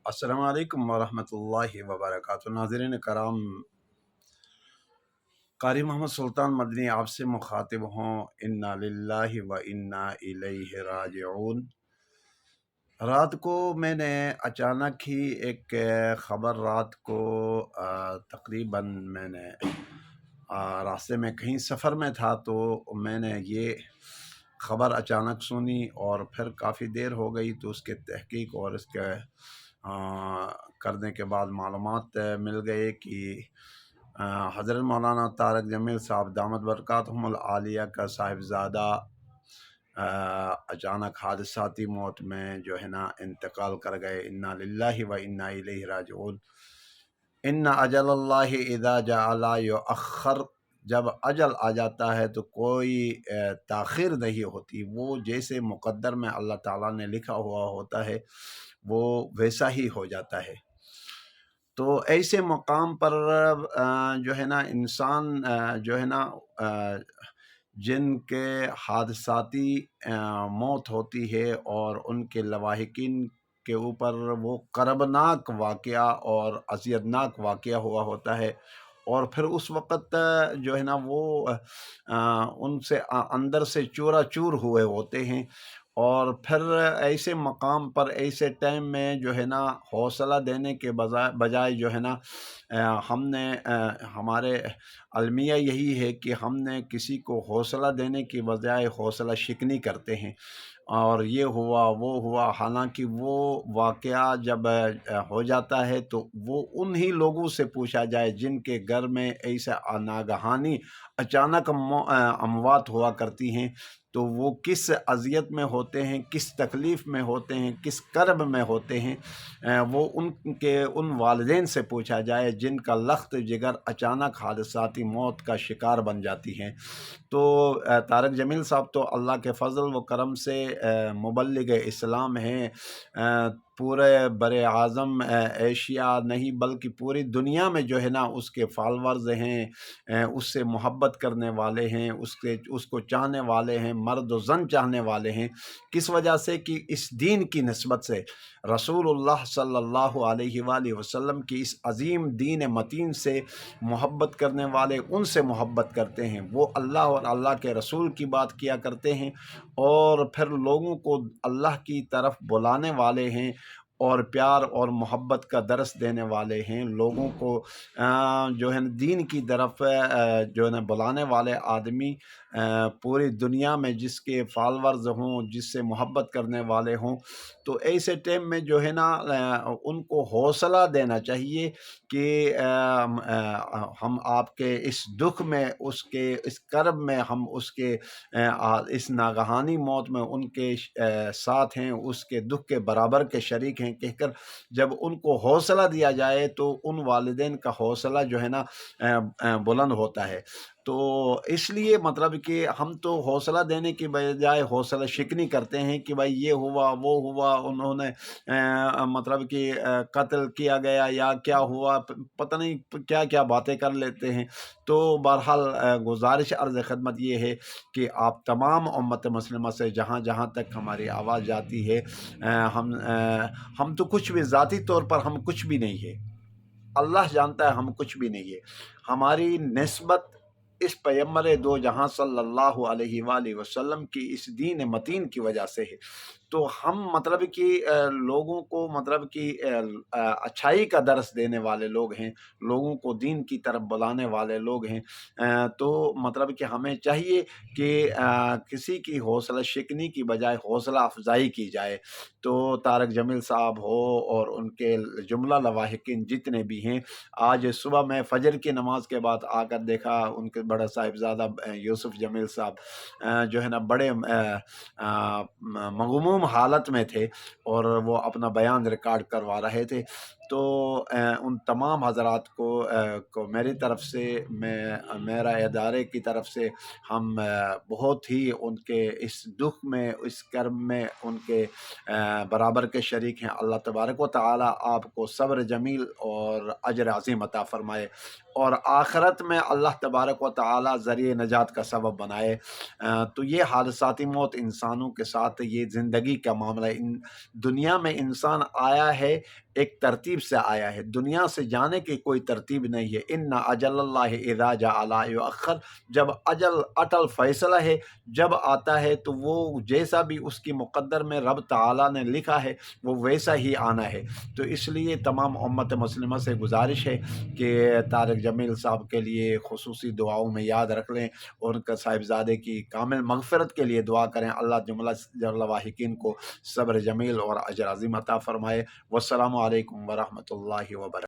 السلام علیکم ورحمۃ اللہ وبرکاتہ۔ ناظرین کرام، قاری محمد سلطان مدنی آپ سے مخاطب ہوں۔ انا للہ و انا الیہ راجعون۔ رات کو میں نے اچانک ہی ایک خبر تقریباً میں نے راستے میں کہیں سفر میں تھا تو میں نے یہ خبر اچانک سنی، اور پھر کافی دیر ہو گئی تو اس کے تحقیق اور اس کے کرنے کے بعد معلومات مل گئے کہ حضرت مولانا طارق جمیل صاحب دامت برکاتہم العالیہ کا صاحبزادہ اچانک حادثاتی موت میں جو ہے نا انتقال کر گئے۔ انا للہ و انا الیہ راجعون۔ ان اجل اللہ اذا جاء لا یؤخر۔ جب اجل آ جاتا ہے تو کوئی تاخیر نہیں ہوتی، وہ جیسے مقدر میں اللہ تعالیٰ نے لکھا ہوا ہوتا ہے وہ ویسا ہی ہو جاتا ہے۔ تو ایسے مقام پر جو ہے نا انسان جو ہے نا جن کے حادثاتی موت ہوتی ہے اور ان کے لواحقین کے اوپر وہ کربناک واقعہ اور اذیتناک واقعہ ہوا ہوتا ہے، اور پھر اس وقت جو ہے نا وہ ان سے اندر سے چورا چور ہوئے ہوتے ہیں، اور پھر ایسے مقام پر ایسے ٹائم میں جو ہے نا حوصلہ دینے کے بجائے جو ہے نا ہمارے المیہ یہی ہے کہ ہم نے کسی کو حوصلہ دینے کی بجائے حوصلہ شکنی کرتے ہیں، اور یہ ہوا وہ ہوا، حالانکہ وہ واقعہ جب ہو جاتا ہے تو وہ انہی لوگوں سے پوچھا جائے جن کے گھر میں ایسا ناگہانی اچانک اموات ہوا کرتی ہیں، تو وہ کس اذیت میں ہوتے ہیں، کس تکلیف میں ہوتے ہیں، کس کرب میں ہوتے ہیں۔ وہ ان والدین سے پوچھا جائے جن کا لخت جگر اچانک حادثاتی موت کا شکار بن جاتی ہیں۔ تو طارق جمیل صاحب تو اللہ کے فضل و کرم سے مبلغ اسلام ہیں، پورے بر اعظم ایشیا نہیں بلکہ پوری دنیا میں جو ہے نا اس کے فالورز ہیں، اس سے محبت کرنے والے ہیں، اس کو چاہنے والے ہیں، مرد و زن چاہنے والے ہیں۔ کس وجہ سے؟ کہ اس دین کی نسبت سے رسول اللہ صلی اللہ علیہ وآلہ وسلم کی اس عظیم دین متین سے محبت کرنے والے ان سے محبت کرتے ہیں، وہ اللہ اور اللہ کے رسول کی بات کیا کرتے ہیں، اور پھر لوگوں کو اللہ کی طرف بلانے والے ہیں، اور پیار اور محبت کا درس دینے والے ہیں، لوگوں کو جو ہے دین کی طرف جو ہے نا بلانے والے آدمی پوری دنیا میں جس کے فالورز ہوں، جس سے محبت کرنے والے ہوں، تو ایسے ٹائم میں جو ہے نا ان کو حوصلہ دینا چاہیے کہ ہم آپ کے اس دکھ میں، اس کرب میں، ہم اس کے اس ناگہانی موت میں ان کے ساتھ ہیں، اس کے دکھ کے برابر کے شریک ہیں کہہ کر جب ان کو حوصلہ دیا جائے تو ان والدین کا حوصلہ جو ہے نا بلند ہوتا ہے۔ تو اس لیے مطلب کہ ہم تو حوصلہ دینے کی بجائے حوصلہ شکنی کرتے ہیں کہ بھائی یہ ہوا وہ ہوا، انہوں نے مطلب کہ قتل کیا گیا یا کیا ہوا، پتہ نہیں کیا کیا باتیں کر لیتے ہیں۔ تو بہرحال گزارش عرض خدمت یہ ہے کہ آپ تمام امت مسلمہ سے جہاں جہاں تک ہماری آواز جاتی ہے، ہم تو کچھ بھی ذاتی طور پر ہم کچھ بھی نہیں ہے، اللہ جانتا ہے ہم کچھ بھی نہیں ہے، ہماری نسبت اس پیغمبر دو جہاں صلی اللہ علیہ وآلہ وسلم کی اس دین متین کی وجہ سے ہے۔ تو ہم مطلب کہ لوگوں کو مطلب کہ اچھائی کا درس دینے والے لوگ ہیں، لوگوں کو دین کی طرف بلانے والے لوگ ہیں، تو مطلب کہ ہمیں چاہیے کہ کسی کی حوصلہ شکنی کی بجائے حوصلہ افزائی کی جائے۔ تو طارق جمیل صاحب ہو اور ان کے جملہ لواحقین جتنے بھی ہیں، آج صبح میں فجر کی نماز کے بعد آ کر دیکھا ان کے بڑا صاحبزادہ یوسف جمیل صاحب جو ہے نا بڑے مغموم حالت میں تھے، اور وہ اپنا بیان ریکارڈ کروا رہے تھے۔ تو ان تمام حضرات کو میری طرف سے، میرا ادارے کی طرف سے ہم بہت ہی ان کے اس دکھ میں، اس کرب میں ان کے برابر کے شریک ہیں۔ اللہ تبارک و تعالی آپ کو صبر جمیل اور اجر عظیم عطا فرمائے، اور آخرت میں اللہ تبارک و تعالی ذریعہ نجات کا سبب بنائے۔ تو یہ حادثاتی موت انسانوں کے ساتھ، یہ زندگی کا معاملہ، دنیا میں انسان آیا ہے ایک ترتیب سے آیا ہے، دنیا سے جانے کی کوئی ترتیب نہیں ہے۔ ان اجل اللہ اذا جاء لا یؤخر، جب اجل اٹل فیصلہ ہے، جب آتا ہے تو وہ جیسا بھی اس کی مقدر میں رب تعالیٰ نے لکھا ہے وہ ویسا ہی آنا ہے۔ تو اس لیے تمام امت مسلمہ سے گزارش ہے کہ طارق جمیل صاحب کے لیے خصوصی دعاؤں میں یاد رکھ لیں، اور ان کا صاحبزادے کی کامل مغفرت کے لیے دعا کریں۔ اللہ جملہ واحقین کو صبر جمیل اور اجر عظیم عطا فرمائے۔ والسلام علیکم ورحمۃ اللہ وبرکاتہ۔